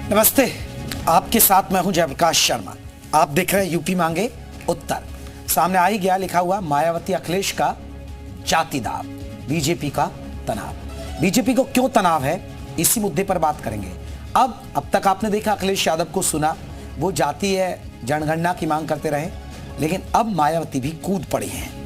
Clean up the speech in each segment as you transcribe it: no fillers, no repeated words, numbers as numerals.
नमस्ते, आपके साथ मैं हूं जयप्रकाश शर्मा। आप देख रहे हैं यूपी मांगे उत्तर। सामने आ ही गया लिखा हुआ मायावती अखिलेश का जाति दाव, बीजेपी का तनाव। बीजेपी को क्यों तनाव है, इसी मुद्दे पर बात करेंगे। अब तक आपने देखा अखिलेश यादव को सुना, वो जातीय जनगणना की मांग करते रहे, लेकिन अब मायावती भी कूद पड़ी हैं।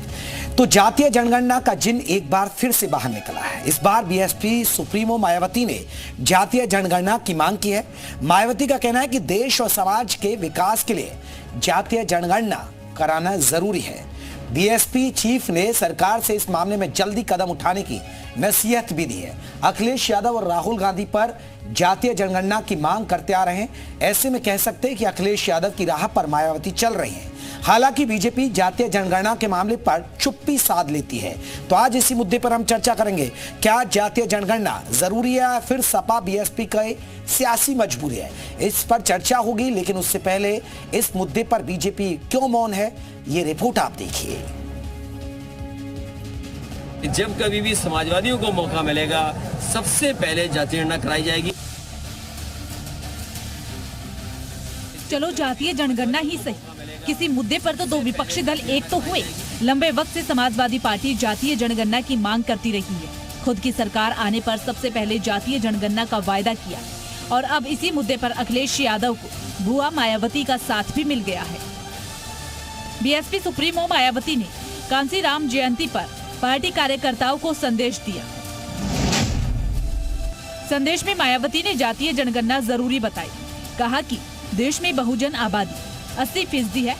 तो जातीय जनगणना का जिन एक बार फिर से बाहर निकला है। इस बार बीएसपी सुप्रीमो मायावती ने जातीय जनगणना की मांग की है। मायावती का कहना है कि देश और समाज के विकास के लिए जातीय जनगणना कराना जरूरी है। बीएसपी चीफ ने सरकार से इस मामले में जल्दी कदम उठाने की नसीहत भी दी है। अखिलेश यादव और राहुल गांधी पर जातीय जनगणना की मांग करते आ रहे हैं। ऐसे में कह सकते हैं कि अखिलेश यादव की राह पर मायावती चल रही हैं। हालांकि बीजेपी जातीय जनगणना के मामले पर चुप्पी साध लेती है। तो आज इसी मुद्दे पर हम चर्चा करेंगे। क्या जातीय जनगणना जरूरी है या फिर सपा बीएसपी का सियासी मजबूरी है, इस पर चर्चा होगी। लेकिन उससे पहले इस मुद्दे पर बीजेपी क्यों मौन है, ये रिपोर्ट आप देखिए। जब कभी भी समाजवादियों को मौका मिलेगा, सबसे पहले जातीय जनगणना कराई जाएगी। चलो जातीय जनगणना ही सही, किसी मुद्दे पर तो दो विपक्षी दल एक तो हुए। लंबे वक्त से समाजवादी पार्टी जातीय जनगणना की मांग करती रही है। खुद की सरकार आने पर सबसे पहले जातीय जनगणना का वायदा किया और अब इसी मुद्दे पर अखिलेश यादव को बुआ मायावती का साथ भी मिल गया है। बीएसपी सुप्रीमो मायावती ने कांसीराम जयंती पर पार्टी कार्यकर्ताओं को संदेश दिया। संदेश में मायावती ने जातीय जनगणना जरूरी बताई। कहा कि देश में बहुजन आबादी 80% है,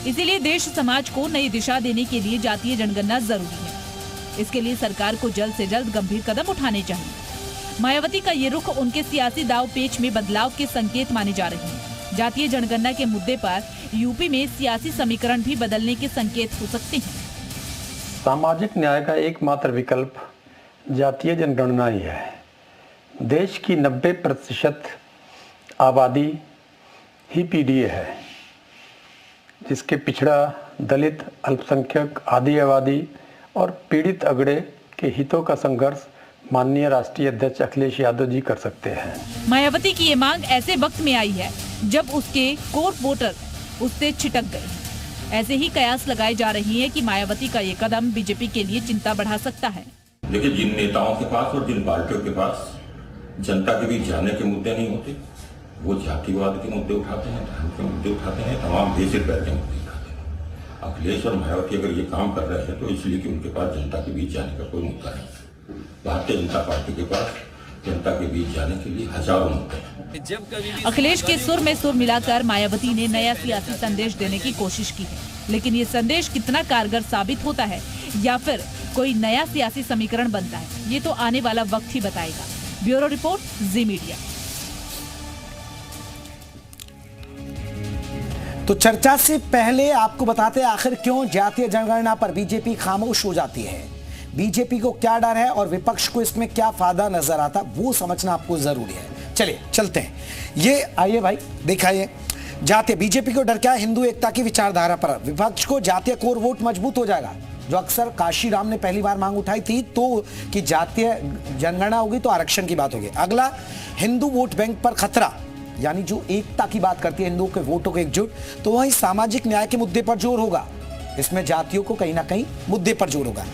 इसीलिए देश समाज को नई दिशा देने के लिए जातीय जनगणना जरूरी है। इसके लिए सरकार को जल्द से जल्द गंभीर कदम उठाने चाहिए। मायावती का ये रुख उनके सियासी दाव पेच में बदलाव के संकेत माने जा रहे हैं। जातीय जनगणना के मुद्दे पर यूपी में सियासी समीकरण भी बदलने के संकेत हो सकते हैं। सामाजिक न्याय का एकमात्र विकल्प जातीय जनगणना ही है। देश की 90% आबादी ही पीडीए है, जिसके पिछड़ा, दलित, अल्पसंख्यक, आदि आबादी और पीड़ित अगड़े के हितों का संघर्ष माननीय राष्ट्रीय अध्यक्ष अखिलेश यादव जी कर सकते हैं। मायावती की ये मांग ऐसे वक्त में आई है जब उसके कोर वोटर उससे छिटक गए। ऐसे ही कयास लगाई जा रही है कि मायावती का ये कदम बीजेपी के लिए चिंता बढ़ा सकता है। देखिए, जिन नेताओं के पास और जिन पार्टियों के पास जनता के बीच जाने के मुद्दे नहीं होते, वो जातिवाद के मुद्दे उठाते हैं, धर्म के मुद्दे उठाते हैं, तमाम बेसिक पैर के मुद्दे उठाते हैं। अखिलेश और मायावती अगर ये काम कर रहे हैं तो इसलिए कि उनके पास जनता के बीच जाने का कोई मुद्दा नहीं। भारतीय जनता पार्टी के पास जनता के बीच जाने के लिए हजारों मुद्दे हैं। अखिलेश के सुर में सुर मिलाकर मायावती ने नया सियासी संदेश देने की कोशिश की है, लेकिन ये संदेश कितना कारगर साबित होता है या फिर कोई नया सियासी समीकरण बनता है, ये तो आने वाला वक्त ही बताएगा। ब्यूरो रिपोर्ट, जी मीडिया। तो चर्चा से पहले आपको बताते हैं आखिर क्यों जातीय जनगणना पर बीजेपी खामोश हो जाती है। बीजेपी को क्या डर है और विपक्ष को इसमें क्या फायदा नजर आता, वो समझना आपको जरूरी है। चलिए चलते हैं। ये आइए भाई, दिखाइए। जातीय बीजेपी को डर क्या है? हिंदू एकता की विचारधारा पर। विपक्ष को जातीय कोर वोट मजबूत हो जाएगा, जो अक्सर काशीराम ने पहली बार मांग उठाई थी, तो कि जातीय जनगणना होगी तो आरक्षण की बात होगी। अगला, हिंदू वोट बैंक पर खतरा, यानी जो एकता की बात करती है, हिंदुओं के वोटों के एकजुट, तो वहीं सामाजिक न्याय के मुद्दे पर जोर होगा। इसमें जातियों को कहीं ना कहीं मुद्दे पर जोर होगा।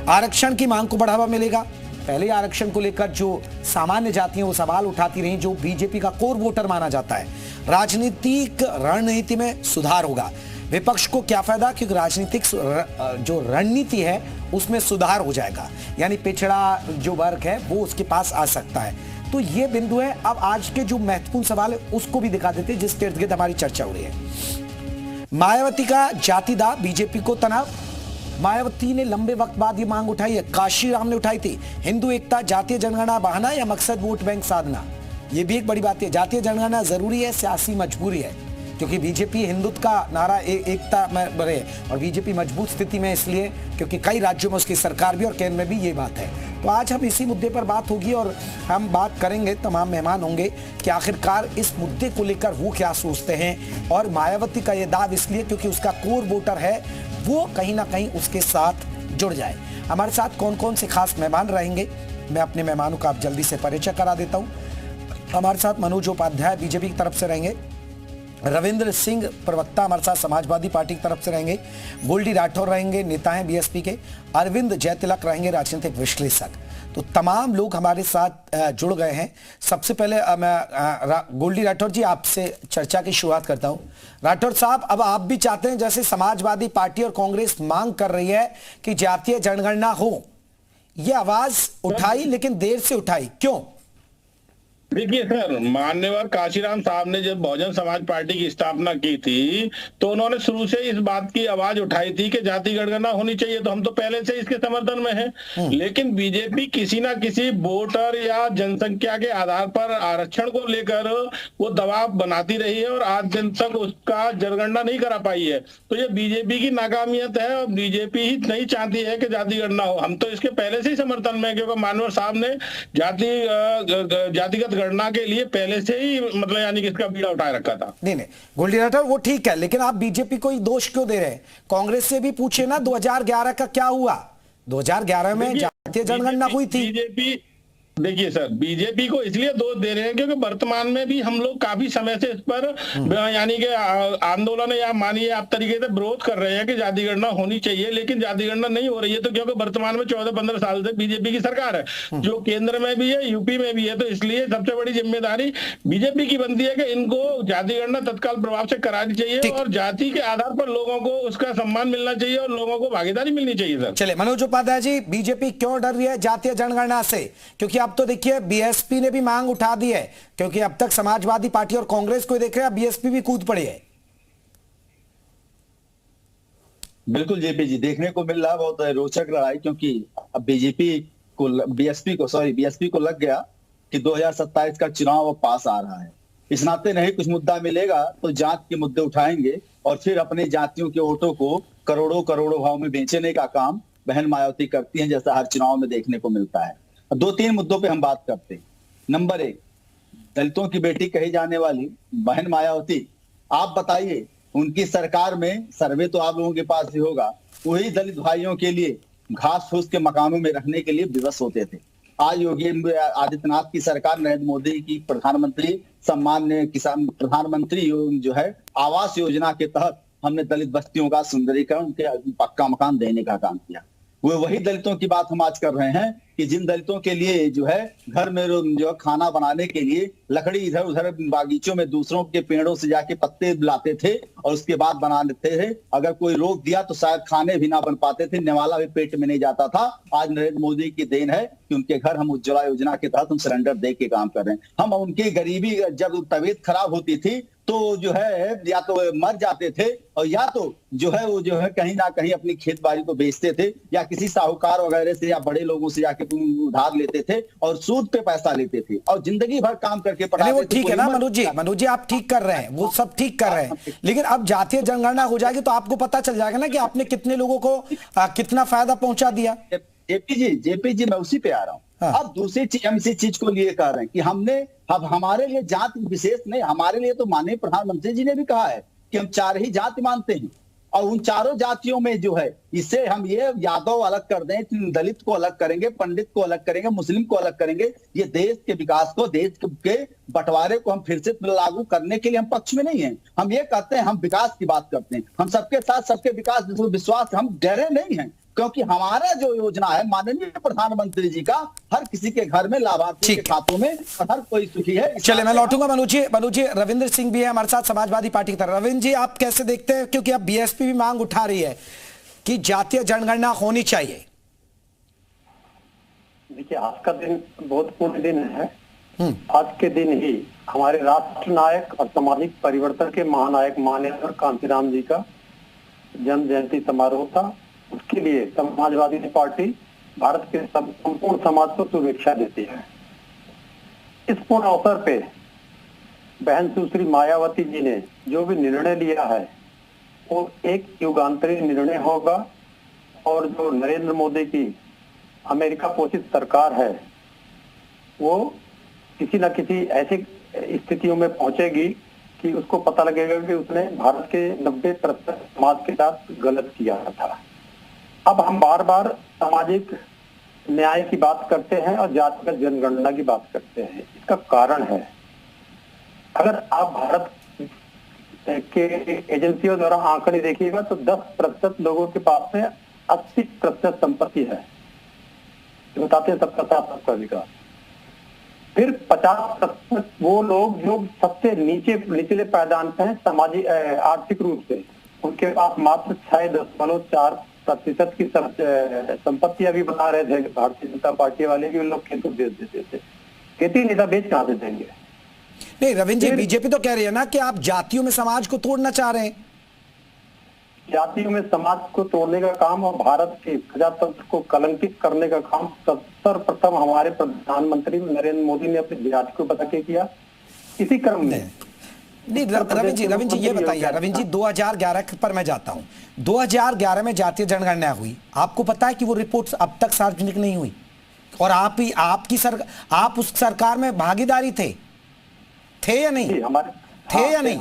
आरक्षण की मांग को बढ़ावा मिलेगा। पहले आरक्षण को लेकर जो सामान्य जातियां वो सवाल उठाती रही, जो बीजेपी का कोर वोटर माना जाता है। राजनीतिक रणनीति में सुधार होगा। विपक्ष को क्या फायदा, क्योंकि राजनीतिक जो रणनीति है उसमें सुधार हो जाएगा, यानी पिछड़ा जो वर्ग है वो उसके पास आ सकता है। तो ये बिंदु है। अब आज के जो महत्वपूर्ण सवाल है उसको भी दिखा देते हैं, जिसके इर्द गिर्द हमारी चर्चा हो रही है। मायावती का जाति दाव, बीजेपी को तनाव। मायावती ने लंबे वक्त बाद ये मांग उठाई है, काशीराम ने उठाई थी। हिंदू एकता, जातीय जनगणना बहाना या मकसद वोट बैंक साधना, ये भी एक बड़ी बात है। जातीय जनगणना जरूरी है, सियासी मजबूरी है, क्योंकि बीजेपी हिंदुत्व का नारा एकता में बने, और बीजेपी मजबूत स्थिति में इसलिए क्योंकि कई राज्यों में उसकी सरकार भी और केंद्र में भी ये बात है। तो आज हम इसी मुद्दे पर बात होगी और हम बात करेंगे, तमाम मेहमान होंगे कि आखिरकार इस मुद्दे को लेकर वो क्या सोचते हैं। और मायावती का ये दाव इसलिए क्योंकि उसका कोर वोटर है, वो कहीं ना कहीं उसके साथ जुड़ जाए। हमारे साथ कौन कौन से खास मेहमान रहेंगे, मैं अपने मेहमानों का आप जल्दी से परिचय करा देता हूं। हमारे साथ मनोज उपाध्याय बीजेपी की तरफ से रहेंगे, रविंद्र सिंह प्रवक्ता हमारे साथ समाजवादी पार्टी की तरफ से रहेंगे, गोल्डी राठौर रहेंगे, नेता हैं बीएसपी के, अरविंद जयतिलक रहेंगे राजनीतिक विश्लेषक। तो तमाम लोग हमारे साथ जुड़ गए हैं। सबसे पहले मैं गोल्डी राठौर जी आपसे चर्चा की शुरुआत करता हूं। राठौर साहब, अब आप भी चाहते हैं, जैसे समाजवादी पार्टी और कांग्रेस मांग कर रही है कि जातीय जनगणना हो, ये आवाज उठाई लेकिन देर से उठाई, क्यों? देखिए सर, मान्यवर काशीराम साहब ने जब बहुजन समाज पार्टी की स्थापना की थी तो उन्होंने शुरू से इस बात की आवाज उठाई थी कि जाति गणना होनी चाहिए, तो हम तो पहले से इसके समर्थन में हैं। लेकिन बीजेपी किसी ना किसी वोटर या जनसंख्या के आधार पर आरक्षण को लेकर वो दबाव बनाती रही है और आज दिन तक उसका जनगणना नहीं करा पाई है। तो ये बीजेपी की नाकामियत है और बीजेपी ही नहीं चाहती है कि जाति गणना हो। हम तो इसके पहले से ही समर्थन में, क्योंकि मान्यवर साहब ने जातिगत गणना के लिए पहले से ही मतलब यानी कि इसका बीड़ा उठाए रखा था। नहीं, गोल्डी राठौर वो ठीक है, लेकिन आप बीजेपी को ही दोष क्यों दे रहे हैं? कांग्रेस से भी पूछे ना 2011 का क्या हुआ। 2011 में जातीय जनगणना हुई थी। बीजेपी, देखिए सर, बीजेपी को इसलिए दोष दे रहे हैं क्योंकि वर्तमान में भी हम लोग काफी समय से इस पर यानी कि आंदोलन या मानिए आप तरीके से विरोध कर रहे हैं कि जाति गणना होनी चाहिए, लेकिन जाति गणना नहीं हो रही है। तो क्योंकि वर्तमान में 14-15 साल से बीजेपी की सरकार है, जो केंद्र में भी है, यूपी में भी है, तो इसलिए सबसे बड़ी जिम्मेदारी बीजेपी की बनती है कि इनको जाति गणना तत्काल प्रभाव से करानी चाहिए और जाति के आधार पर लोगों को उसका सम्मान मिलना चाहिए और लोगों को भागीदारी मिलनी चाहिए। सर चले मनोज उपाध्याय जी, बीजेपी क्यों डर रही है जातीय जनगणना से? क्योंकि अब तो देखिए बीएसपी ने भी मांग उठा दी है, क्योंकि अब तक समाजवादी पार्टी और कांग्रेस को देख रहे हैं, बीएसपी भी कूद पड़ी है। बिल्कुल जेपी जी, देखने को मिल रहा है बहुत रोचक रहा है, क्योंकि अब बीएसपी को लग गया कि 2027 का चुनाव अब पास आ रहा है। इस नाते नहीं कुछ मुद्दा मिलेगा तो जात के मुद्दे उठाएंगे और फिर अपने जातियों के वोटों को करोड़ों करोड़ों भाव में बेचने का काम बहन मायावती करती हैं, जैसा हर चुनाव में देखने को मिलता है। 2-3 मुद्दों पे हम बात करते हैं। नंबर 1, दलितों की बेटी कही जाने वाली बहन मायावती, आप बताइए, उनकी सरकार में सर्वे तो आप लोगों के पास भी होगा, वही दलित भाइयों के लिए घास फूस के मकानों में रहने के लिए विवश होते थे। आज योगी आदित्यनाथ की सरकार, नरेंद्र मोदी की प्रधानमंत्री सम्मान किसान प्रधानमंत्री जो है आवास योजना के तहत हमने दलित बस्तियों का सुंदरीकरण, उनके पक्का मकान देने का काम किया। वो वही दलितों की बात हम आज कर रहे हैं कि जिन दलितों के लिए जो है घर में जो खाना बनाने के लिए लकड़ी इधर उधर बागीचों में दूसरों के पेड़ों से जाके पत्ते लाते थे और उसके बाद बना लेते थे। अगर कोई रोक दिया तो शायद खाने भी ना बन पाते थे, निवाला भी पेट में नहीं जाता था। आज नरेंद्र मोदी की देन है कि उनके घर हम उज्ज्वला योजना के तहत हम सिलेंडर दे के काम कर रहे हैं। हम उनकी गरीबी, जब तबीयत खराब होती थी तो जो है या तो मर जाते थे और या तो जो है वो जो है कहीं ना कहीं अपनी खेत बाड़ी को बेचते थे या किसी साहूकार वगैरह से या बड़े लोगों से जाके उधार लेते थे और सूद पे पैसा लेते थे और जिंदगी भर काम करके पढ़ाते थे। वो ठीक है ना मनोज जी, आप ठीक कर रहे हैं, वो सब ठीक कर रहे हैं, लेकिन अब जातीय जनगणना हो जाएगी तो आपको पता चल जाएगा ना कि आपने कितने लोगों को कितना फायदा पहुंचा दिया। जेपी जी मैं उसी पे आ रहा हूँ। अब दूसरी चीज हम इसी चीज को लिए कह रहे हैं कि हमने अब हमारे लिए जाति विशेष नहीं, हमारे लिए तो माननीय प्रधानमंत्री जी ने भी कहा है कि हम 4 ही जाति मानते हैं और उन चारों जातियों में जो है इससे हम ये यादव अलग कर दें, दलित को अलग करेंगे, पंडित को अलग करेंगे, मुस्लिम को अलग करेंगे, ये देश के विकास को, देश के बंटवारे को हम फिर से लागू करने के लिए हम पक्ष में नहीं है। हम ये कहते हैं, हम विकास की बात करते हैं, हम सबके साथ सबके विकास विश्वास, हम डरे नहीं है, क्योंकि हमारा जो योजना है माननीय प्रधानमंत्री जी का, हर किसी के घर में लाभार्थी के खातों में हर कोई सुखी है। चले मैं लौटूंगा मनोज जी, रविंद्र सिंह भी है हमारे साथ समाजवादी पार्टी की तरफ। रविंद्र जी, आप कैसे देखते हैं, क्योंकि अब बीएसपी भी मांग उठा रही है कि जातीय जनगणना होनी चाहिए? देखिए, आज का दिन बहुत पूर्ण दिन है। आज के दिन ही हमारे राष्ट्र नायक और सामाजिक परिवर्तन के महानायक माननीय कांशीराम जी का जन्म जयंती समारोह था। उसके लिए समाजवादी पार्टी भारत के संपूर्ण समाज को शुभेच्छा देती है। इस पूर्ण अवसर पे बहन सुश्री मायावती जी ने जो भी निर्णय लिया है वो एक युगांतरी निर्णय होगा और जो नरेंद्र मोदी की अमेरिका पोषित सरकार है वो किसी न किसी ऐसी स्थितियों में पहुंचेगी कि उसको पता लगेगा कि उसने भारत के 90% समाज के साथ गलत किया था। अब हम बार बार सामाजिक न्याय की बात करते हैं और जातिगत जनगणना की बात करते हैं। इसका कारण है अगर आप भारत के एजेंसियों द्वारा आंकड़े देखिएगा तो 10% लोगों के पास में 80% संपत्ति है। बताते हैं सबका साथ सबका विकास। फिर 50% वो लोग जो सबसे निचले पायदान पे हैं सामाजिक आर्थिक रूप से, उनके पास मात्र 6.4% की संपत्ति अभी बता रहे थे भारतीय जनता पार्टी वाले कि उन लोग खेती बेच देते थे। खेती नहीं था, बेच कहां से देंगे? नहीं रविंद्र जी, बीजेपी तो कह रही है ना कि आप जातियों में समाज को तोड़ना चाह रहे हैं। जातियों में समाज को तोड़ने का काम और भारत के प्रजातंत्र को कलंकित करने का काम सर्वप्रथम हमारे प्रधानमंत्री नरेंद्र मोदी ने अपनी जाति को बता के किया। इसी क्रम में नहीं रविंद्र जी ये बताइए, रविंद्र जी 2011 पर मैं जाता हूं। 2011 में जातीय जनगणना हुई, आपको पता है कि वो रिपोर्ट अब तक सार्वजनिक नहीं हुई, और आप उस सरकार में भागीदारी थे या नहीं? थे या नहीं?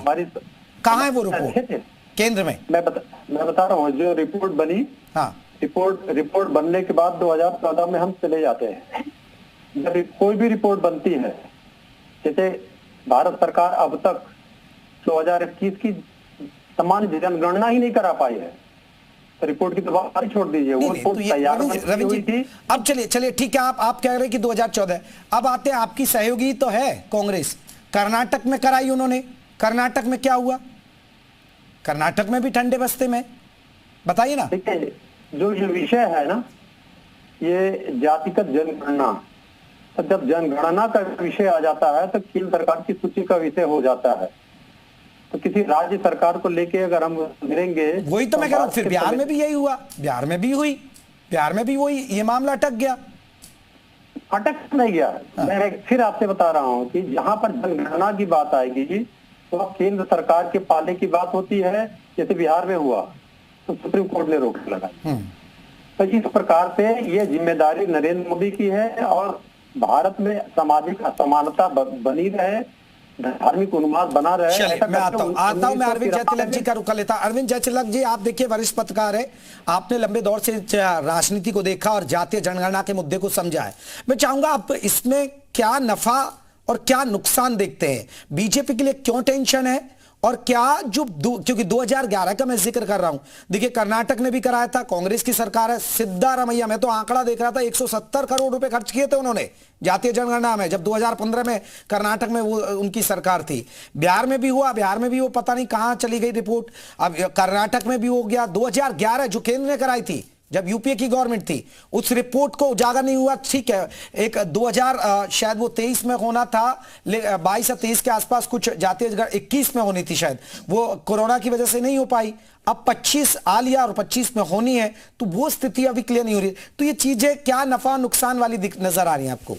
कहाँ है वो रिपोर्ट? केंद्र में। मैं बता रहा हूँ, जो रिपोर्ट बनी, हाँ, रिपोर्ट बनने के बाद 2014 में हम चले जाते हैं। जब कोई भी रिपोर्ट बनती है, जैसे भारत सरकार अब तक 2021 की सामान्य जनगणना ही नहीं करा पाई है, तो रिपोर्ट की तो बात ही छोड़ दीजिए। वो रिपोर्ट तैयार रविंद्र जी, अब चलिए ठीक है, आप कह रहे हैं कि 2014। अब आते हैं, आपकी सहयोगी तो है कांग्रेस, कर्नाटक में कराई उन्होंने। कर्नाटक में क्या हुआ? कर्नाटक में भी ठंडे बस्ते में, बताइए ना। ठीक है, जो ये विषय है ना, ये जातिगत जनगणना, तो जब जनगणना का विषय आ जाता है तो केंद्र सरकार की सूची का विषय हो जाता है। तो किसी राज्य सरकार को लेके अगर हम गिरेंगे, वही तो मैं कह रहा हूं, फिर बिहार में भी यही हुआ, बिहार में भी वही, ये मामला अटक गया। अटक नहीं गया। मैं फिर आपसे बता रहा हूँ कि जहां पर जनगणना की बात आएगी तो केंद्र सरकार के पाले की बात होती है। जैसे बिहार में हुआ तो सुप्रीम कोर्ट ने रोक लगाई। तो इस प्रकार से ये जिम्मेदारी नरेंद्र मोदी की है, और भारत में सामाजिक असमानता बनी रहे, धार्मिक उन्माद बना रहे। चलिए मैं आता हूं मैं अरविंद जयतिलक जी का रुख कर लेता। अरविंद जयतिलक जी, आप देखिए वरिष्ठ पत्रकार है, आपने लंबे दौर से राजनीति को देखा और जातीय जनगणना के मुद्दे को समझा है। मैं चाहूंगा आप इसमें क्या नफा और क्या नुकसान देखते हैं? बीजेपी के लिए क्यों टेंशन है, और क्या क्योंकि 2011 का मैं जिक्र कर रहा हूं, देखिए कर्नाटक ने भी कराया था, कांग्रेस की सरकार है, सिद्धारमैया, मैं तो आंकड़ा देख रहा था 170 करोड़ रुपए खर्च किए थे उन्होंने जातीय जनगणना में, जब 2015 में कर्नाटक में वो उनकी सरकार थी। बिहार में भी हुआ, बिहार में भी वो पता नहीं कहां चली गई रिपोर्ट। अब कर्नाटक में भी हो गया। 2011 जो केंद्र ने कराई थी जब यूपीए की गवर्नमेंट थी, उस रिपोर्ट को उजागर नहीं हुआ। ठीक है, एक 2000 शायद वो 23 में होना था, 22 या 23 के आसपास कुछ जातीय 21 में होनी थी शायद, वो कोरोना की वजह से नहीं हो पाई। अब 25 आ लिया और 25 में होनी है, तो वो स्थिति अभी क्लियर नहीं हो रही। तो ये चीजें क्या नफा नुकसान वाली नजर आ रही है आपको?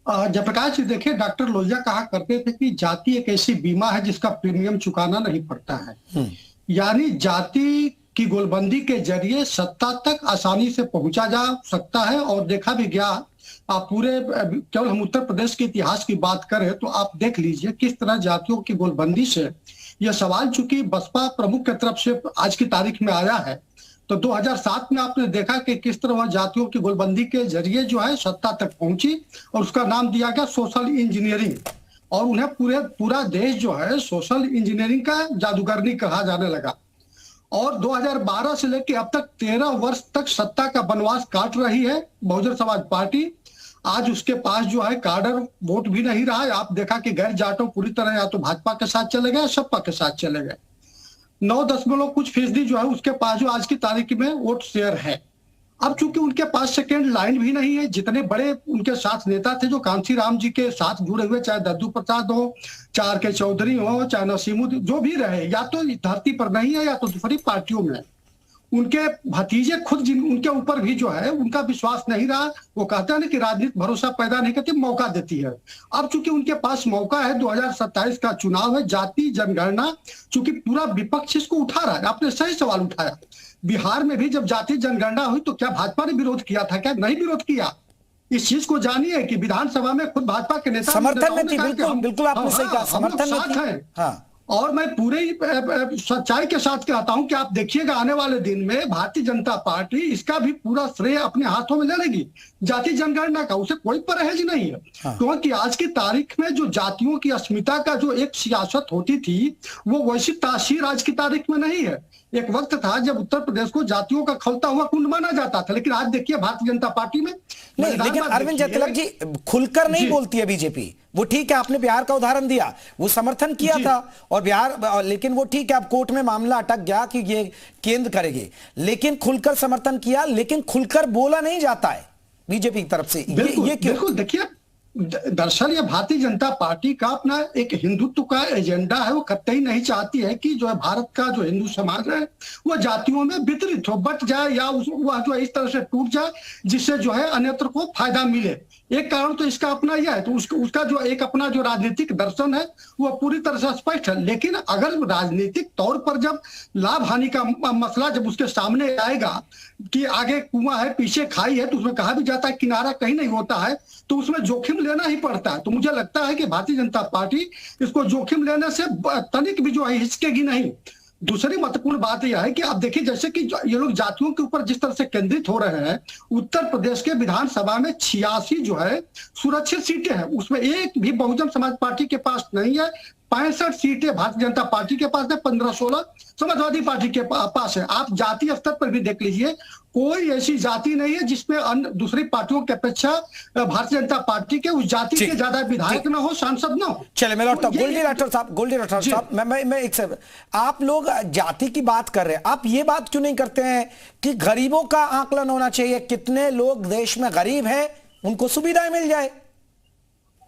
जयप्रकाश जी, देखिए डॉक्टर लोहिया कहा करते थे कि जाति एक ऐसी बीमा है जिसका प्रीमियम चुकाना नहीं पड़ता है। यानी जाति की गोलबंदी के जरिए सत्ता तक आसानी से पहुंचा जा सकता है, और देखा भी गया। आप पूरे केवल हम उत्तर प्रदेश के इतिहास की बात करें तो आप देख लीजिए किस तरह जातियों की गोलबंदी से यह सवाल चूंकि बसपा प्रमुख की तरफ से आज की तारीख में आया है, तो 2007 में आपने देखा कि किस तरह वह जातियों की गोलबंदी के जरिए जो है सत्ता तक पहुंची, और उसका नाम दिया गया सोशल इंजीनियरिंग, और उन्हें पूरा देश जो है सोशल इंजीनियरिंग का जादूगरनी कहा जाने लगा। और 2012 से लेकर अब तक 13 वर्ष तक सत्ता का वनवास काट रही है बहुजन समाज पार्टी। आज उसके पास जो है काडर वोट भी नहीं रहा है। आप देखा कि गैर जाटों पूरी तरह या तो भाजपा के साथ चले गए, सपा के साथ चले गए। 9.कुछ% जो है उसके पास जो आज की तारीख में वोट शेयर है। अब चूंकि उनके पास सेकेंड लाइन भी नहीं है, जितने बड़े उनके साथ नेता थे जो कांसी राम जी के साथ जुड़े हुए, चाहे दद्दू प्रसाद हो, चाहे के चौधरी हो, चाहे नसीमुद्दीन, जो भी रहे, या तो धरती पर नहीं है या तो दूसरी पार्टियों में। उनके भतीजे खुद उनके ऊपर भी जो है उनका विश्वास नहीं रहा। वो कहते हैं ना कि राजनीति भरोसा पैदा नहीं करती, मौका देती है। अब चूंकि उनके पास मौका है, 2027 का चुनाव है, जाति जनगणना, चूंकि पूरा विपक्ष इसको उठा रहा है। आपने सही सवाल उठाया। बिहार में भी जब जाति जनगणना हुई तो क्या भाजपा ने विरोध किया था? क्या नहीं विरोध किया? इस चीज को जानिए कि विधानसभा में खुद भाजपा के नेता समर्थन में थी। बिल्कुल आपने सही कहा, समर्थन में थी। हाँ। और मैं पूरे सच्चाई के साथ कहता हूं कि आप देखिएगा आने वाले दिन में भारतीय जनता पार्टी इसका भी पूरा श्रेय अपने हाथों में ले लेगी, जाति जनगणना का, उसे कोई परहेज नहीं है। क्योंकि आज की तारीख में जो जातियों की अस्मिता का जो एक सियासत होती थी वो वैसी तासीर आज की तारीख में नहीं है। एक वक्त था जब उत्तर प्रदेश को जातियों का खौलता हुआ कुंड माना जाता था, लेकिन आज देखिए भारतीय जनता पार्टी में नहीं, लेकिन अरविंद जयतिलक जी खुलकर नहीं बोलती है बीजेपी। वो ठीक है, आपने बिहार का उदाहरण दिया, वो समर्थन किया था और बिहार, लेकिन वो ठीक है, अब कोर्ट में मामला अटक गया कि ये केंद्र करेगी, लेकिन खुलकर समर्थन किया, लेकिन खुलकर बोला नहीं जाता है बीजेपी की तरफ से। ये क्यों? बिल्कुल, देखिए दरअसल ये भारतीय जनता पार्टी का अपना एक हिंदुत्व का एजेंडा है। वो कतई नहीं चाहती है कि जो है भारत का जो हिंदू समाज है वो जातियों में वितरित हो, बट जाए या वह जो है इस तरह से टूट जाए जिससे जो है अन्यत्र को फायदा मिले। एक कारण तो इसका अपना यह है, तो उसका जो एक अपना जो राजनीतिक दर्शन है वो पूरी तरह से स्पष्ट है। लेकिन अगर राजनीतिक तौर पर जब लाभ हानि का मसला जब उसके सामने आएगा कि आगे कुआं है पीछे खाई है, तो उसमें कहा भी जाता है किनारा कहीं नहीं होता है, तो उसमें जोखिम लेना ही पड़ता है। तो मुझे लगता है कि भारतीय जनता पार्टी इसको जोखिम लेने से तनिक भी जो है हिचकेगी नहीं। दूसरी महत्वपूर्ण बात यह है कि आप देखिए जैसे कि ये लोग जातियों के ऊपर जिस तरह से केंद्रित हो रहे हैं, उत्तर प्रदेश के विधानसभा में 86 जो है सुरक्षित सीटें हैं, उसमें एक भी बहुजन समाज पार्टी के पास नहीं है। 65 सीटें भारतीय जनता पार्टी के पास है, 15-16 समाजवादी पार्टी के पास है। आप जाति स्तर पर भी देख लीजिए, कोई ऐसी जाति नहीं है जिसमें अन्य दूसरी पार्टियों की अपेक्षा भारतीय जनता पार्टी के उस जाति के ज्यादा विधायक ना हो, सांसद ना हो। चले मैं लौटता हूं गोल्डी राठौर साहब, मैं एक से आप लोग जाति की बात कर रहे हैं, आप ये बात क्यों नहीं करते हैं कि गरीबों का आकलन होना चाहिए, कितने लोग देश में गरीब हैं उनको सुविधाएं मिल जाए,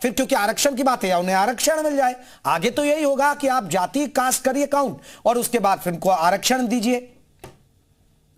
फिर क्योंकि आरक्षण की बात है उन्हें आरक्षण मिल जाए। आगे तो यही होगा कि आप जाति कास्ट करिए काउंट और उसके बाद फिर उनको आरक्षण दीजिए,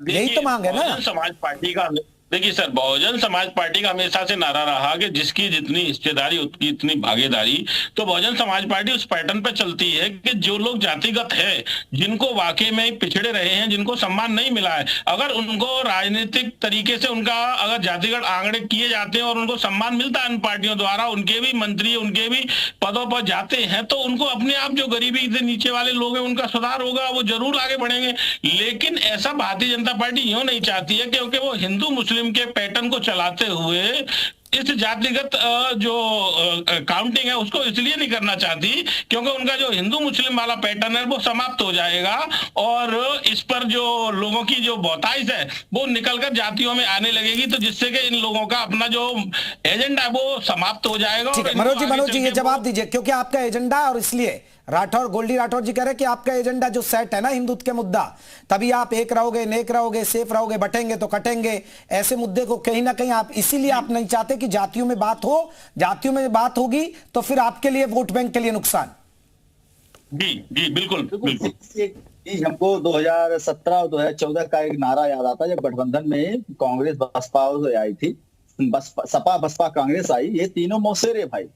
यही तो मांग है ना। समाज पार्टी का देखिए सर, बहुजन समाज पार्टी का हमेशा से नारा रहा कि जिसकी जितनी हिस्सेदारी उसकी इतनी भागीदारी। तो बहुजन समाज पार्टी उस पैटर्न पे चलती है कि जो लोग जातिगत है, जिनको वाकई में पिछड़े रहे हैं, जिनको सम्मान नहीं मिला है, अगर उनको राजनीतिक तरीके से उनका अगर जातिगत आंकड़े किए जाते हैं और उनको सम्मान मिलता है इन पार्टियों द्वारा, उनके भी मंत्री उनके भी पदों पर जाते हैं, तो उनको अपने आप जो गरीबी से नीचे वाले लोग हैं उनका सुधार होगा, वो जरूर आगे बढ़ेंगे। लेकिन ऐसा भारतीय जनता पार्टी यूं नहीं चाहती है, क्योंकि वो हिंदू मुस्लिम के पैटर्न को चलाते हुए इस जातिगत जो काउंटिंग है उसको इसलिए नहीं करना चाहती क्योंकि उनका जो हिंदू मुस्लिम वाला पैटर्न है वो समाप्त हो जाएगा और इस पर जो लोगों की जो बहुतायत है वो निकलकर जातियों में आने लगेगी, तो जिससे कि इन लोगों का अपना जो एजेंडा है वो समाप्त हो जाएगा। मनोज जी ये जवाब दीजिए, क्योंकि आपका एजेंडा है और इसलिए गोल्डी राठौर जी कह रहे हैं कि आपका एजेंडा जो सेट है ना हिंदुत्व के मुद्दा, तभी आप एक रहोगे, नेक रहोगे, सेफ रहोगे, बटेंगे तो कटेंगे, ऐसे मुद्दे को कहीं ना कहीं आप इसीलिए आप नहीं चाहते कि जातियों में बात हो, जातियों में बात होगी तो फिर आपके लिए वोट बैंक के लिए नुकसान। जी बिल्कुल। हमको 2017 और 2014 का एक नारा याद आता है, जब गठबंधन में कांग्रेस बसपा आई थी, सपा बसपा कांग्रेस आई, ये तीनों मौसेरे भाई,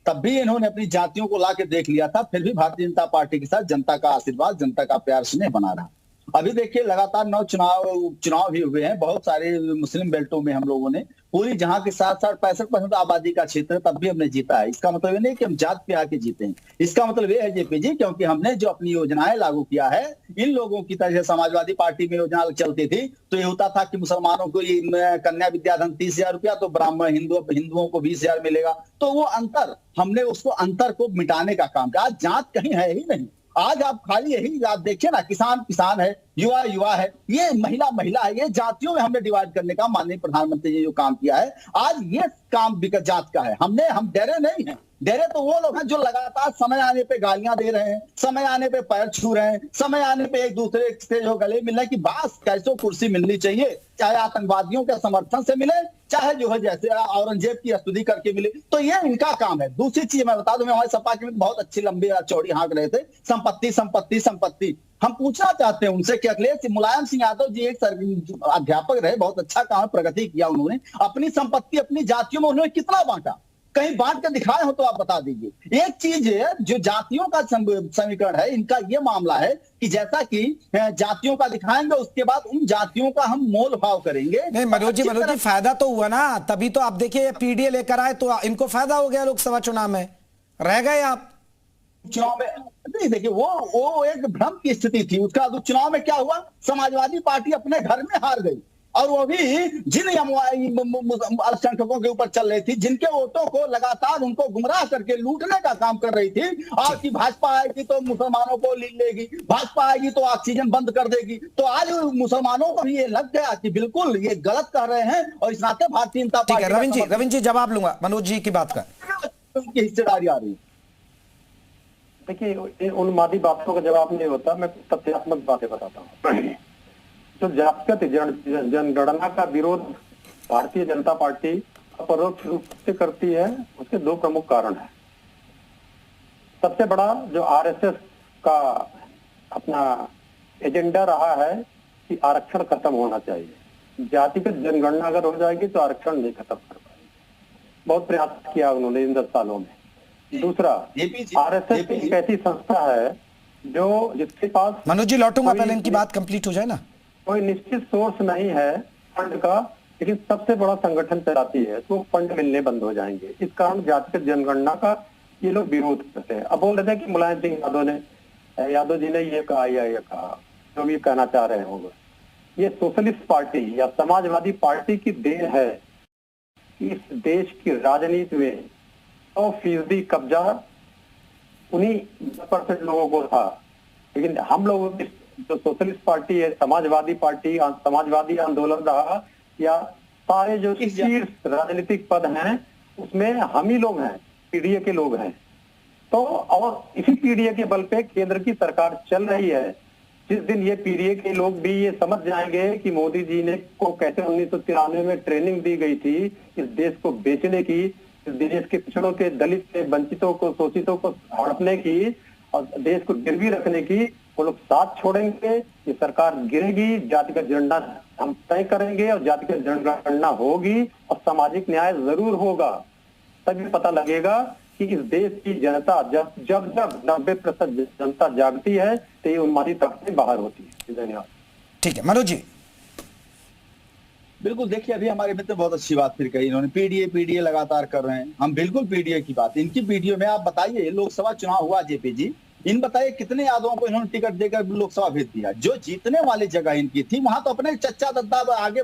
तब भी इन्होंने अपनी जातियों को ला के देख लिया था, फिर भी भारतीय जनता पार्टी के साथ जनता का आशीर्वाद, जनता का प्यार स्नेह बना रहा। अभी देखिए लगातार 9 चुनाव भी हुए हैं, बहुत सारे मुस्लिम बेल्टों में हम लोगों ने पूरी जहां के 65% आबादी का क्षेत्र है, तब भी हमने जीता है। इसका मतलब ये नहीं कि हम जात पे आके जीते हैं, इसका मतलब ये है जेपी जी, क्योंकि हमने जो अपनी योजनाएं लागू किया है, इन लोगों की तरह समाजवादी पार्टी में योजना चलती थी तो ये होता था कि मुसलमानों को ये कन्या विद्याधन 30,000 रुपया, तो ब्राह्मण हिंदुओं को 20,000 मिलेगा। तो वो अंतर, हमने उसको अंतर को मिटाने का काम किया। आज जात कहीं है ही नहीं, आज आप खाली यही आप देखिए ना, किसान किसान है, युवा युवा है, ये महिला महिला है, ये जातियों में हमने डिवाइड करने का माननीय प्रधानमंत्री जी जो काम किया है, आज ये काम विकट जात का है। हम डेरे नहीं हैं, डेरे तो वो लोग हैं जो लगातार समय आने पे गालियां दे रहे हैं, समय आने पे पैर छू रहे हैं, समय आने पे एक दूसरे से जो गले मिलने की बात कैसो कुर्सी मिलनी चाहिए, चाहे आतंकवादियों के समर्थन से मिले, चाहे जो है जैसे औरंगजेब की स्तुति करके मिले, तो ये इनका काम है। दूसरी चीज मैं बता दूं, मैं हमारे सपा के बहुत अच्छी लंबी चौड़ी हाँक रहे थे, संपत्ति संपत्ति संपत्ति। हम पूछना चाहते हैं उनसे कि अखिलेश मुलायम सिंह यादव जी एक अध्यापक रहे, बहुत अच्छा काम प्रगति किया उन्होंने, अपनी संपत्ति अपनी जातियों में उन्होंने कितना बांटा, कहीं बांट के दिखाए हो तो आप बता दीजिए। एक चीज है जो जातियों का समीकरण है, इनका ये मामला है कि जैसा कि जातियों का दिखाएंगे उसके बाद उन जातियों का हम मोल भाव करेंगे। नहीं मनोज जी फायदा तो हुआ ना, तभी तो आप देखिए पीडीए लेकर आए तो इनको फायदा हो गया, लोकसभा चुनाव में रह गए आप। चुनाव में नहीं, देखिए वो एक भ्रम की स्थिति थी। उसका चुनाव में क्या हुआ, समाजवादी पार्टी अपने घर में हार गई, और वो भी जिन अल्पसंख्यकों के ऊपर चल रही थी, जिनके वोटों को लगातार उनको गुमराह करके लूटने का काम कर रही थी। और कि भाजपा आएगी तो मुसलमानों को लील लेगी, भाजपा आएगी तो ऑक्सीजन बंद कर देगी। तो आज मुसलमानों को भी ये लग गया कि बिल्कुल ये गलत कर रहे हैं, और इस नाते भारतीय जनता पार्टी। रविंद्र जी जवाब लूंगा मनोज जी की बात का। उनकी हिस्सेदारी आ रही है। देखिए, उन्मादी बातों का जवाब नहीं होता, मैं तथ्यात्मक बातें बताता हूँ। तो जातिगत जनगणना का विरोध भारतीय जनता पार्टी अपरोक्ष रूप से करती है, उसके दो प्रमुख कारण हैं। सबसे बड़ा जो आरएसएस का अपना एजेंडा रहा है कि आरक्षण खत्म होना चाहिए। जातिगत जनगणना अगर हो जाएगी तो आरक्षण नहीं खत्म कर पाएगी। बहुत प्रयास किया उन्होंने इन 10 सालों में। दूसरा, आरएसएस एक ऐसी संस्था है जो जिसके पास, मनोज जी लौटूंगा, पहले इनकी बात कंप्लीट हो जाए ना। कोई निश्चित सोर्स नहीं है फंड का, लेकिन सबसे बड़ा संगठन चलाती है, तो फंड मिलने बंद हो जाएंगे। इस कारण जातिगत जनगणना का ये लोग विरोध करते हैं। अब बोल रहे थे कि मुलायम सिंह यादव जी ने ये कहा या ये कहा, जो भी कहना चाह रहे होंगे। ये सोशलिस्ट पार्टी या समाजवादी पार्टी की देन है कि इस देश की राजनीति में 100% कब्जा उन्हीं 10% लोगों को था। लेकिन हम लोगों की जो सोशलिस्ट पार्टी है, समाजवादी पार्टी, समाजवादी आंदोलन रहा, या सारे जो शीर्ष राजनीतिक पद हैं, उसमें हम ही लोग हैं, पीडीए के लोग हैं। तो और इसी पीडीए के बल पे केंद्र की सरकार चल रही है। जिस दिन ये पीडीए के लोग भी ये समझ जाएंगे कि मोदी जी ने को कैसे 1993 में ट्रेनिंग दी गई थी इस देश को बेचने की, इस देश के पिछड़ों के, दलित के, वंचितों को, शोषितों को हड़पने की और देश को गिरवी रखने की, वो लोग साथ छोड़ेंगे। ये सरकार गिरेगी, जातिगत जनगणना हम तय करेंगे और जातिगत जनगणना होगी और सामाजिक न्याय जरूर होगा। तभी पता लगेगा कि इस देश की जनता जब 90% जनता जागती है तो ये उन्मादी ताकतें बाहर होती है। धन्यवाद। ठीक है मनोज जी। बिल्कुल, देखिए अभी हमारे मित्र बहुत अच्छी बात फिर कही इन्होंने, पीडीए लगातार कर रहे हैं। हम बिल्कुल पीडीए की बात, इनकी पीडीए में आप बताइए, लोकसभा चुनाव हुआ जेपी जी, इन बताइए कितने यादवों को इन्होंने टिकट देकर लोकसभा भेज दिया। जो जीतने वाली जगह इनकी थी, वहां तो अपने चच्चा दद्दा आगे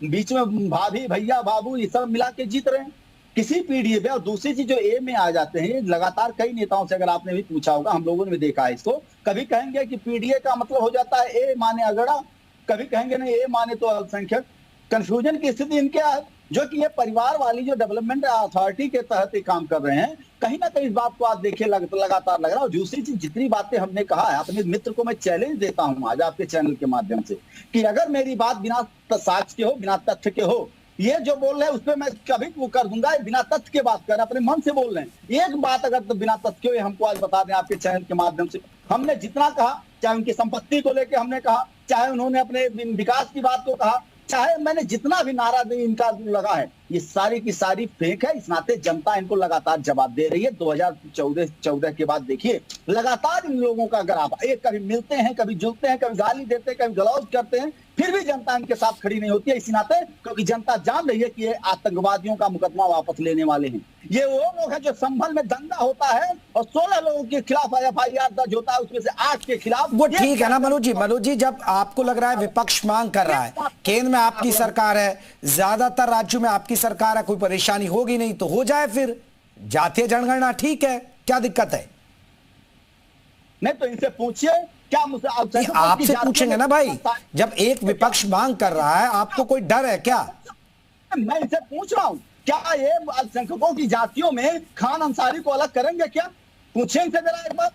बीच में भाभी भैया बाबू ये सब मिला के जीत रहे हैं किसी पीडीए पे। और दूसरी चीज जो ए में आ जाते हैं, लगातार कई नेताओं से अगर आपने भी पूछा होगा, हम लोगों ने भी देखा है इसको, कभी कहेंगे कि पीडीए का मतलब हो जाता है ए माने अगड़ा, कभी कहेंगे नहीं ए माने तो अल्पसंख्यक। कंफ्यूजन की स्थिति इनके है, जो कि ये परिवार वाली जो डेवलपमेंट अथॉरिटी के तहत ये काम कर रहे हैं, कहीं ना कहीं इस बात को आप देखिए लगातार लग रहा है। और दूसरी चीज, जितनी बातें हमने कहा है, अपने मित्र को मैं चैलेंज देता हूं आज आपके चैनल के माध्यम से, कि अगर मेरी बात बिना साक्ष्य के हो, बिना तथ्य के हो, ये जो बोल रहे हैं उस पर मैं कभी वो कर दूंगा। बिना तथ्य के बात कर, अपने मन से बोल रहे हैं। एक बात अगर तो बिना तथ्य के हमको आज बता दें आपके चैनल के माध्यम से, हमने जितना कहा, चाहे उनकी संपत्ति को लेकर हमने कहा, चाहे उन्होंने अपने विकास की बात को कहा, चाहे मैंने जितना भी नारा इनका लगा है, ये सारी की सारी फेक है। इस नाते जनता इनको लगातार जवाब दे रही है। 2014 के बाद देखिए लगातार इन लोगों का, अगर आप एक कभी मिलते हैं, कभी जुलते हैं, कभी गाली देते हैं, कभी गलौज करते हैं, फिर भी जनता इनके साथ खड़ी नहीं होती है। इसी नाते क्योंकि जनता जान रही है कि ये आतंकवादियों का मुकदमा वापस लेने वाले हैं। ये वो लोग हैं जो संभल में दंगा होता है और 16 लोगों के खिलाफ FIR दर्ज होता है, उसमें से 8 के खिलाफ। वो ठीक है ना मनोज जी, जब आपको लग रहा है विपक्ष मांग कर रहा है, केंद्र में आपकी सरकार है, ज्यादातर राज्यों में आपकी सरकार है, कोई परेशानी होगी नहीं तो हो जाए फिर जातीय जनगणना, ठीक है, क्या दिक्कत है? नहीं तो इनसे पूछिए, क्या मुझसे आपसे पूछेंगे ना भाई, जब एक विपक्ष मांग कर रहा है, आपको कोई डर है क्या? मैं इनसे पूछ रहा हूं, क्या ये अल्पसंख्यकों की जातियों में खान अंसारी को अलग करेंगे क्या? पूछे इनसे जरा एक बात।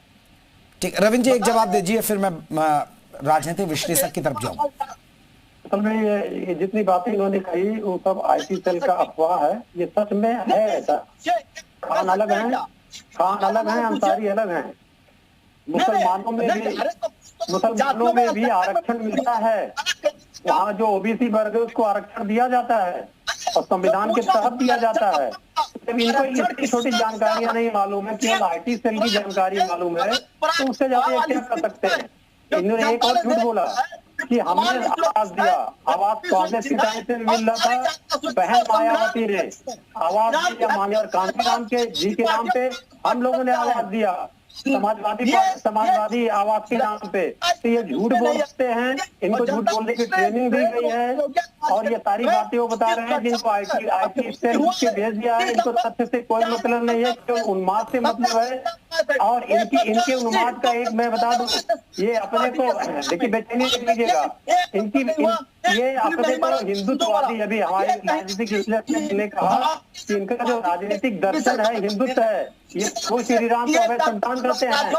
ठीक, रविंद्र जी एक जवाब दीजिए, फिर मैं राजनीतिक विश्लेषक की तरफ जाऊं। असल में ये जितनी बातें इन्होंने कही वो सब IT सेल का अफवाह है। ये सच में है ऐसा। खान अलग है, अंसारी अलग है। मुसलमानों में भी आरक्षण मिलता है। वहाँ जो OBC वर्ग है उसको आरक्षण दिया जाता है और संविधान के तहत दिया जाता है। जब इनको इतनी छोटी जानकारियां नहीं मालूम है, केवल IT सेल की जानकारी मालूम है, तो उससे ज्यादा क्या कर सकते हैं? इन्होंने एक और झूठ बोला कि हमने आवाज दिया। आवाज कांग्रेस की टाइम से मिल रहा था, बहन मायावती ने आवाज दिया, माननीय कांशीराम के जी के नाम पे हम लोगों ने आवाज दिया। समाजवादी आवाज के नाम पे, तो ये झूठ बोलते हैं, इनको झूठ बोलने की ट्रेनिंग दी गई है और ये सारी बातें वो बता रहे हैं जिनको IT से उठ के भेज दिया है। इनको तथ्य से कोई मतलब नहीं है, क्यों उन्माद से मतलब है। और इनके उन्माद का एक मैं बता दूं, ये अपने को देखिए बेचैनी देख लीजिएगा, ये अपने को हिंदुत्ववादी, अभी हमारे राजनीतिक विश्लेषक ने कहा कि इनका जो राजनीतिक दर्शन है हिंदुत्व है, ये वो श्री राम को अवैध संतान करते हैं,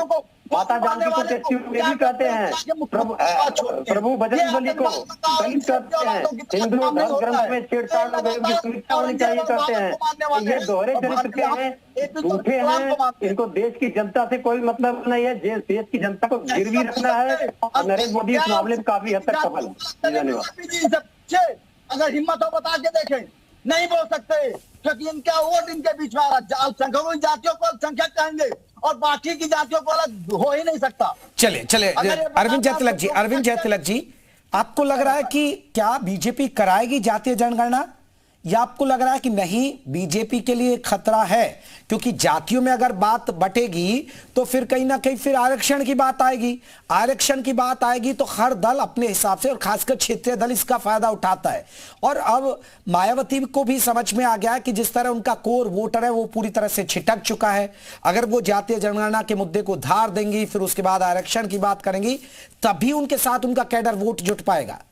माता जानकी को टेस्टी देवी कहते हैं, प्रभु बजरंगबली को दलित कहते हैं, हिंदू ग्रंथ में छेड़छाड़ की समीक्षा होनी चाहिए करते हैं। ये दोहरे चरित्र के हैं, झूठे हैं, इनको देश की जनता से कोई मतलब नहीं है। देश की जनता को गिरवी रखना है और नरेंद्र मोदी इस मामले में काफी हद तक सफल है। धन्यवाद। अगर हिम्मत हो बता के देखें, नहीं बोल सकते क्योंकि इनका वोट इनके बीच में आ रहा। अल्पसंख्यकों की जातियों को अल्पसंख्यक कहेंगे और बाकी की जातियों को अलग हो ही नहीं सकता। चलिए अरविंद जयतिलक जी, आपको लग रहा है कि क्या बीजेपी कराएगी जातीय जनगणना, या आपको लग रहा है कि नहीं बीजेपी के लिए खतरा है? क्योंकि जातियों में अगर बात बटेगी तो फिर कहीं ना कहीं फिर आरक्षण की बात आएगी, तो हर दल अपने हिसाब से, और खासकर क्षेत्रीय दल इसका फायदा उठाता है। और अब मायावती को भी समझ में आ गया है कि जिस तरह उनका कोर वोटर है वो पूरी तरह से छिटक चुका है। अगर वो जातीय जनगणना के मुद्दे को धार देंगी, फिर उसके बाद आरक्षण की बात करेंगी, तभी उनके साथ उनका कैडर वोट जुट पाएगा।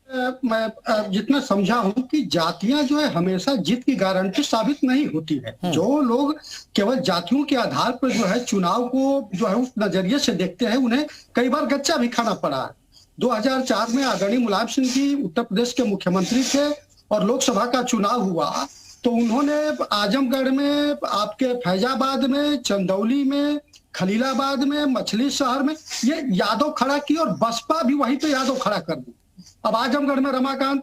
मैं जितना समझा हूं कि जातियां जो है हमेशा जीत की गारंटी साबित नहीं होती है। जो लोग केवल जातियों के आधार पर जो है चुनाव को जो है उस नजरिए से देखते हैं, उन्हें कई बार गच्चा भी खाना पड़ा है। 2004 में आदरणीय मुलायम सिंह जी उत्तर प्रदेश के मुख्यमंत्री थे और लोकसभा का चुनाव हुआ, तो उन्होंने आजमगढ़ में, आपके फैजाबाद में, चंदौली में, खलीलाबाद में, मछली शहर में ये यादव खड़ा की और बसपा भी वहीं पे यादव खड़ा कर दी। अब आजमगढ़ में रमाकांत,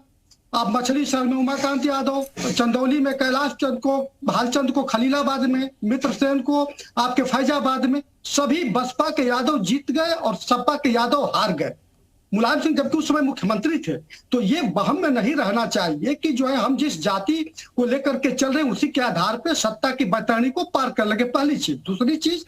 आप मछली शहर में उमाकांत यादव, चंदौली में कैलाश चंद को, भालचंद को खलीलाबाद में, मित्र सेन को आपके फैजाबाद में, सभी बसपा के यादव जीत गए और सपा के यादव हार गए। मुलायम सिंह जबकि उस समय मुख्यमंत्री थे, तो ये वहम में नहीं रहना चाहिए कि जो है हम जिस जाति को लेकर के चल रहे हैं उसी के आधार पर सत्ता की बैतरणी को पार कर लगे। पहली चीज। दूसरी चीज,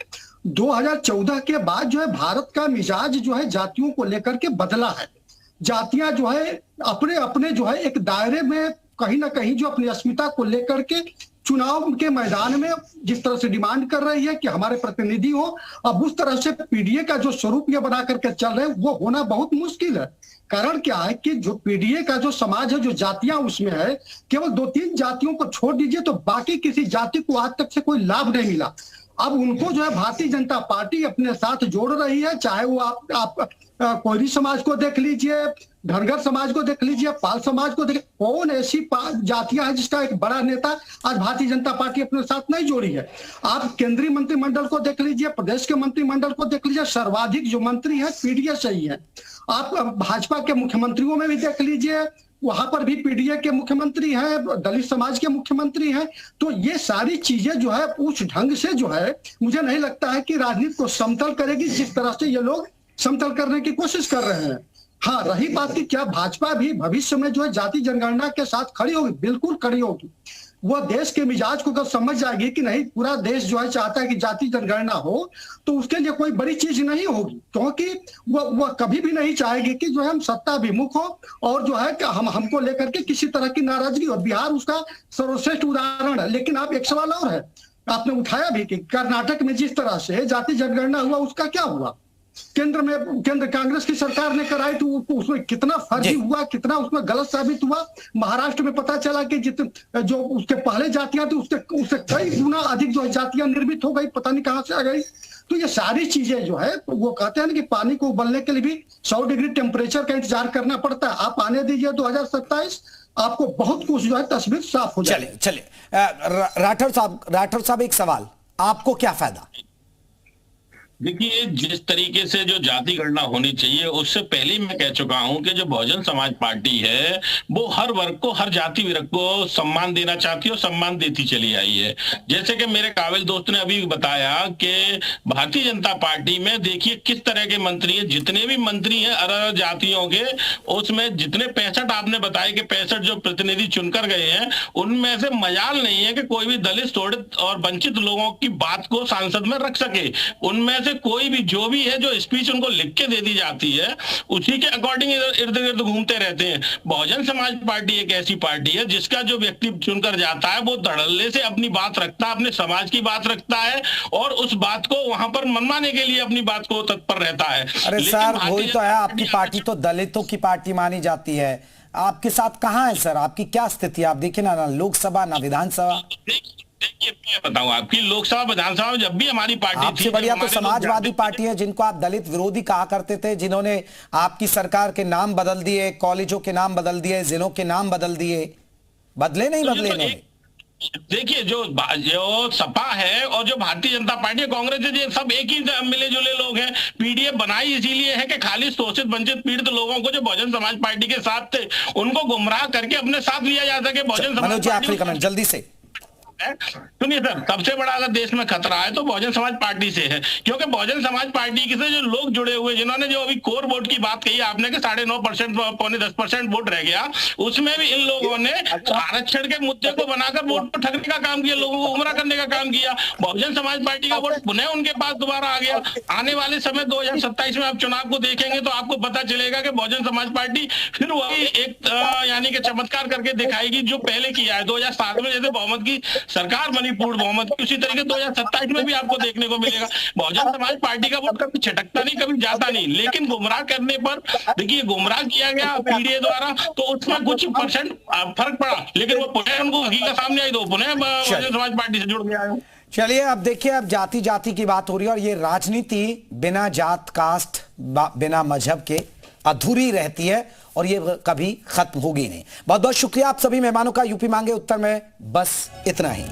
2014 के बाद जो है भारत का मिजाज जो है जातियों को लेकर के बदला है। जातियां जो है अपने अपने जो है एक दायरे में कहीं ना कहीं जो अपनी अस्मिता को लेकर के चुनाव के मैदान में जिस तरह से डिमांड कर रही है कि हमारे प्रतिनिधि हो, अब उस तरह से पीडीए का जो स्वरूप ये बना करके चल रहे हैं वो होना बहुत मुश्किल है। कारण क्या है कि जो पीडीए का जो समाज है, जो जातियां उसमें है, केवल 2-3 जातियों को छोड़ दीजिए तो बाकी किसी जाति को आज तक से कोई लाभ नहीं मिला। अब उनको जो है भारतीय जनता पार्टी अपने साथ जोड़ रही है, चाहे वो आप कोयरी समाज को देख लीजिए, धनगर समाज को देख लीजिए, पाल समाज को देख, कौन ऐसी जातियां हैं जिसका एक बड़ा नेता आज भारतीय जनता पार्टी अपने साथ नहीं जोड़ी है। आप केंद्रीय मंत्रिमंडल को देख लीजिए, प्रदेश के मंत्रिमंडल को देख लीजिए, सर्वाधिक जो मंत्री है पीडीए से ही है। आप भाजपा के मुख्यमंत्रियों में भी देख लीजिए, वहां पर भी पीडीए के मुख्यमंत्री हैं, दलित समाज के मुख्यमंत्री हैं। तो ये सारी चीजें जो है उस ढंग से जो है मुझे नहीं लगता है कि राजनीति को समतल करेगी जिस तरह से ये लोग समतल करने की कोशिश कर रहे हैं। हाँ, रही बात कि क्या भाजपा भी भविष्य में जो है जाति जनगणना के साथ खड़ी होगी? बिल्कुल खड़ी होगी। वो देश के मिजाज को अगर समझ जाएगी कि नहीं पूरा देश जो है चाहता है कि जाति जनगणना हो, तो उसके लिए कोई बड़ी चीज नहीं होगी, क्योंकि वो कभी भी नहीं चाहेगी कि जो है हम सत्ता विमुख हो और जो है कि हमको लेकर के किसी तरह की नाराजगी हो। बिहार उसका सर्वश्रेष्ठ उदाहरण है। लेकिन आप एक सवाल और है, आपने उठाया भी कि कर्नाटक में जिस तरह से जाति जनगणना हुआ उसका क्या हुआ? केंद्र कांग्रेस की सरकार ने कराई तो उसमें कितना फर्जी हुआ, कितना उसमें गलत साबित हुआ। महाराष्ट्र में पता चला कि जो उसके पहले जातियां थी उससे कई गुना अधिक जो है जातियां निर्मित हो गई, पता नहीं कहां से आ गई। तो ये सारी चीजें जो है वो कहते हैं कि पानी को उबलने के लिए भी 100 डिग्री टेम्परेचर का इंतजार करना पड़ता है। आप आने दीजिए 2027, आपको बहुत कुछ जो है तस्वीर साफ हो जाए। चलिए राठौर साहब एक सवाल, आपको क्या फायदा? देखिए, जिस तरीके से जो जाति गणना होनी चाहिए उससे पहले ही मैं कह चुका हूं कि जो बहुजन समाज पार्टी है वो हर वर्ग को, हर जाति वर्ग को सम्मान देना चाहती है और सम्मान देती चली आई है। जैसे कि मेरे काबिल दोस्त ने अभी बताया कि भारतीय जनता पार्टी में देखिए किस तरह के मंत्री है, जितने भी मंत्री हैं अलग अलग जातियों के, उसमें जितने 65 आपने बताया कि 65 जो प्रतिनिधि चुनकर गए हैं उनमें से मजाल नहीं है कि कोई भी दलित, शोषित और वंचित लोगों की बात को सांसद में रख सके। उनमें से कोई भी जो भी है, जो स्पीच उनको लिख के दे दी जाती है उसी के अकॉर्डिंग इर्द गिर्द घूमते रहते हैं। बहुजन समाज पार्टी एक ऐसी पार्टी है जिसका जो व्यक्ति चुनकर जाता है वो धड़ल्ले से अपनी बात रखता है, अपने समाज की बात रखता है और उस बात को वहां पर मनवाने के लिए अपनी बात को तत्पर रहता है। अरे सर, वही तो है, आपकी पार्टी तो दलितों की पार्टी मानी जाती है। आपके साथ कहां है सर, आपकी क्या स्थिति? आप देखिए ना लोकसभा ना विधानसभा। देखिए मैं बताऊं, आपकी लोकसभा विधानसभा में जब भी हमारी पार्टी आपसे बढ़िया तो समाजवादी पार्टी है, जिनको आप दलित विरोधी कहा करते थे, जिन्होंने आपकी सरकार के नाम बदल दिए, कॉलेजों के नाम बदल दिए, जिलों के नाम बदल दिए। बदले नहीं बदले इन्होंने? देखिए, जो सपा है और जो भारतीय जनता पार्टी, कांग्रेस है, ये सब एक ही मिले जुले लोग हैं। पीडीएफ बनाई इसीलिए है कि खाली शोषित, वंचित, पीड़ित लोगों को जो बहुजन समाज पार्टी के साथ थे उनको गुमराह करके अपने साथ लिया जा सके। बहुजन समाज आखिरी कमेंट जल्दी से सुनिए सर, सबसे बड़ा अगर देश में खतरा है तो बहुजन समाज पार्टी से है, क्योंकि बहुजन समाज पार्टी से जो लोग जुड़े हुए, जिन्होंने जो अभी कोर वोट की बात कही आपने कि 9.5% पौने 10% वोट रह गया, उसमें भी इन लोगों ने आरक्षण के मुद्दे को बनाकर वोट को ठगने का काम किया, लोगों को गुमराह करने का काम किया। बहुजन समाज पार्टी का वोट पुनः उनके पास दोबारा आ गया। आने वाले समय 2027 में आप चुनाव को देखेंगे तो आपको पता चलेगा कि बहुजन समाज पार्टी फिर वही एक यानी कि चमत्कार करके दिखाएगी जो पहले किया है। 2007 में जैसे बहुमत की सरकार बनी, पूर्ण बहुमत, उसी तरीके 2027 में भी आपको देखने को मिलेगा। बहुजन समाज पार्टी का वोट कभी छिटकता नहीं, कभी जाता नहीं, लेकिन गुमराह करने पर देखिए गुमराह किया गया पीडीए द्वारा तो उसमें कुछ परसेंट फर्क पड़ा, लेकिन वो पुनः उनको हकीकत सामने आई तो पुनः बहुजन समाज पार्टी से जुड़ गया है। चलिए, अब देखिए, अब जाति जाति की बात हो रही है और ये राजनीति बिना जात, कास्ट, बिना मजहब के अधूरी रहती है और ये कभी खत्म होगी नहीं। बहुत बहुत शुक्रिया आप सभी मेहमानों का। यूपी मांगे उत्तर में बस इतना ही।